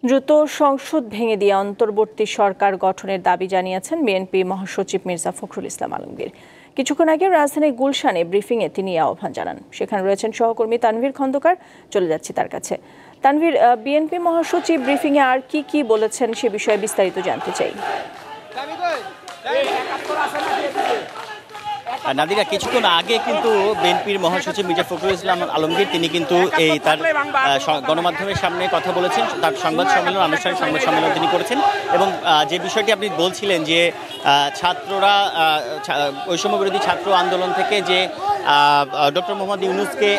দ্রুত সংসদ ভেঙে দিয়ে অন্তর্বর্তী সরকার গঠনের দাবি জানিয়েছেন বিএনপি মহাসচিব মির্জা ফখরুল ইসলাম আলমগীর। কিছুক্ষণ আগে রাজধানীর গুলশানে ব্রিফিংয়ে তিনি আহ্বান জানান। সেখানে রয়েছেন সহকর্মী তানভীর খন্দকার। চলে যাচ্ছি তার কাছে। তানভীর, বিএনপি মহাসচিব ব্রিফিংয়ে আর কি বলেছেন সে বিষয়ে বিস্তারিত জানতে চাই। নাদিরা, কিছুক্ষণ আগে কিন্তু বিএনপির মহাসচিব মির্জা ফখরুল ইসলাম আলমগীর তিনি কিন্তু এই তার গণমাধ্যমের সামনে কথা বলেছেন। তার সংবাদ সম্মেলন, আনুষ্ঠানিক সংবাদ সম্মেলন তিনি করেছেন এবং যে বিষয়টি আপনি বলছিলেন যে ছাত্ররা বৈষম্য বিরোধী ছাত্র আন্দোলন থেকে যে ডক্টর মোহাম্মদ ইউনূসকে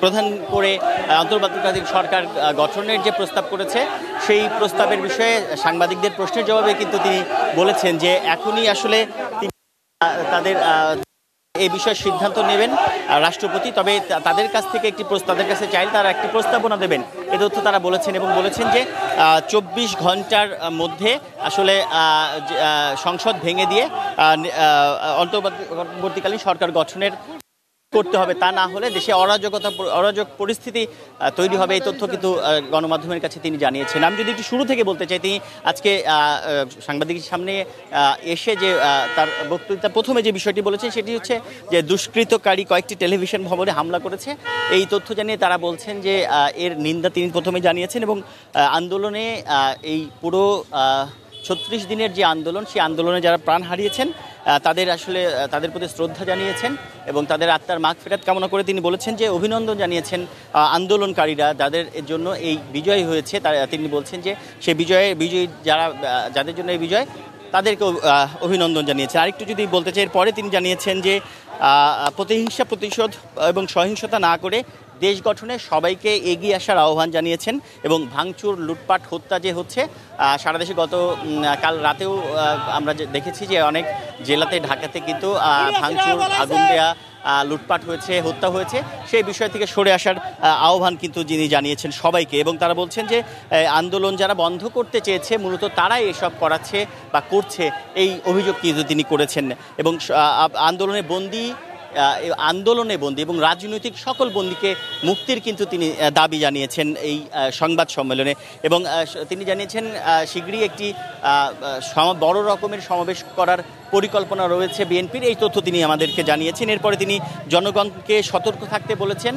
প্রধান করে অন্তর্বর্তীকালীন সরকার গঠনের যে প্রস্তাব করেছে সেই প্রস্তাবের বিষয়ে সাংবাদিকদের প্রশ্নের জবাবে কিন্তু তিনি বলেছেন যে এখনই আসলে তাদের এই বিষয়ে সিদ্ধান্ত নেবেন রাষ্ট্রপতি, তবে তাদের কাছ থেকে তাদের কাছে চাইলে তারা একটি প্রস্তাবনা দেবেন, এ তথ্য তারা বলেছেন এবং বলেছেন যে 24 ঘন্টার মধ্যে আসলে সংসদ ভেঙে দিয়ে অন্তর্বর্তীকালীন সরকার গঠনের করতে হবে, তা না হলে দেশে অরাজক পরিস্থিতি তৈরি হবে। এই তথ্য কিন্তু গণমাধ্যমের কাছে তিনি জানিয়েছেন। আমি যদি একটু শুরু থেকে বলতে চাই, তিনি আজকে সাংবাদিকের সামনে এসে যে তার বক্তৃতা প্রথমে যে বিষয়টি বলেছেন সেটি হচ্ছে যে দুষ্কৃতকারী কয়েকটি টেলিভিশন ভবনে হামলা করেছে। এই তথ্য জানিয়ে তারা বলছেন যে এর নিন্দা তিনি প্রথমে জানিয়েছেন এবং আন্দোলনে এই পুরো 36 দিনের যে আন্দোলন, সেই আন্দোলনে যারা প্রাণ হারিয়েছেন তাদের প্রতি শ্রদ্ধা জানিয়েছেন এবং তাদের আত্মার মাগফিরাত কামনা করে তিনি বলেছেন যে অভিনন্দন জানিয়েছেন আন্দোলনকারীরা যাদের জন্য এই বিজয় হয়েছে। তিনি বলছেন যে সে বিজয়ী যাদের জন্য এই বিজয় তাদেরকে অভিনন্দন জানিয়েছেন। আরেকটু যদি বলতে চাই, এরপরে তিনি জানিয়েছেন যে প্রতিহিংসা, প্রতিশোধ এবং সহিংসতা না করে দেশ গঠনে সবাইকে এগিয়ে আসার আহ্বান জানিয়েছেন এবং ভাঙচুর, লুটপাট, হত্যা যে হচ্ছে সারা দেশে কাল রাতেও আমরা দেখেছি যে অনেক জেলাতে, ঢাকাতে কিন্তু ভাঙচুর, আগুন দেয়া, লুটপাট হয়েছে, হত্যা হয়েছে, সেই বিষয় থেকে সরে আসার আহ্বান কিন্তু যিনি জানিয়েছেন সবাইকে। এবং তারা বলছেন যে আন্দোলন যারা বন্ধ করতে চেয়েছে মূলত তারাই এসব করাচ্ছে বা করছে, এই অভিযোগ কিন্তু তিনি করেছেন এবং আন্দোলনে বন্দী এবং রাজনৈতিক সকল বন্দীকে মুক্তির কিন্তু তিনি দাবি জানিয়েছেন এই সংবাদ সম্মেলনে। এবং তিনি জানিয়েছেন শীঘ্রই একটি বড় রকমের সমাবেশ করার পরিকল্পনা রয়েছে বিএনপির, এই তথ্য তিনি আমাদেরকে জানিয়েছেন। এরপরে তিনি জনগণকে সতর্ক থাকতে বলেছেন।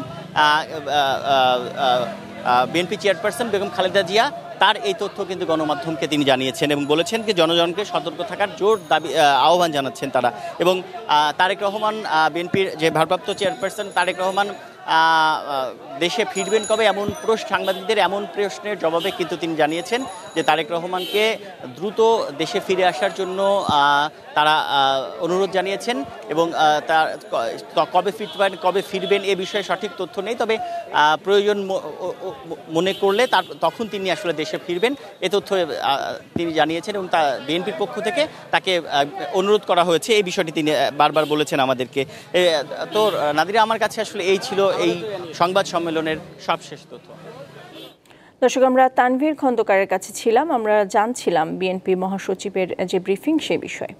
বিএনপি চেয়ারপারসন বেগম খালেদা জিয়া তার এই তথ্য কিন্তু গণমাধ্যমকে তিনি জানিয়েছেন এবং বলেছেন যে জনগণকে সতর্ক থাকার জোর দাবি আহ্বান জানাচ্ছেন তারা। এবং তারেক রহমান, বিএনপির যে ভারপ্রাপ্ত চেয়ারপারসন তারেক রহমান দেশে ফিরবেন কবে, সাংবাদিকদের এমন প্রশ্নের জবাবে কিন্তু তিনি জানিয়েছেন যে তারেক রহমানকে দ্রুত দেশে ফিরে আসার জন্য তারা অনুরোধ জানিয়েছেন এবং তার কবে ফিরবেন এ বিষয়ে সঠিক তথ্য নেই, তবে প্রয়োজন মনে করলে তখন তিনি আসলে দেশে ফিরবেন, এ তথ্য তিনি জানিয়েছেন এবং বিএনপির পক্ষ থেকে তাকে অনুরোধ করা হয়েছে, এই বিষয়টি তিনি বারবার বলেছেন আমাদেরকে। তো নাদিরা, আমার কাছে আসলে এই ছিল এই সংবাদ সম্মেলনের সবশেষ তথ্য। দর্শক, আমরা তানভীর খন্দকারের কাছে ছিলাম, আমরা জানছিলাম বিএনপি মহাসচিবের যে ব্রিফিং সে বিষয়ে।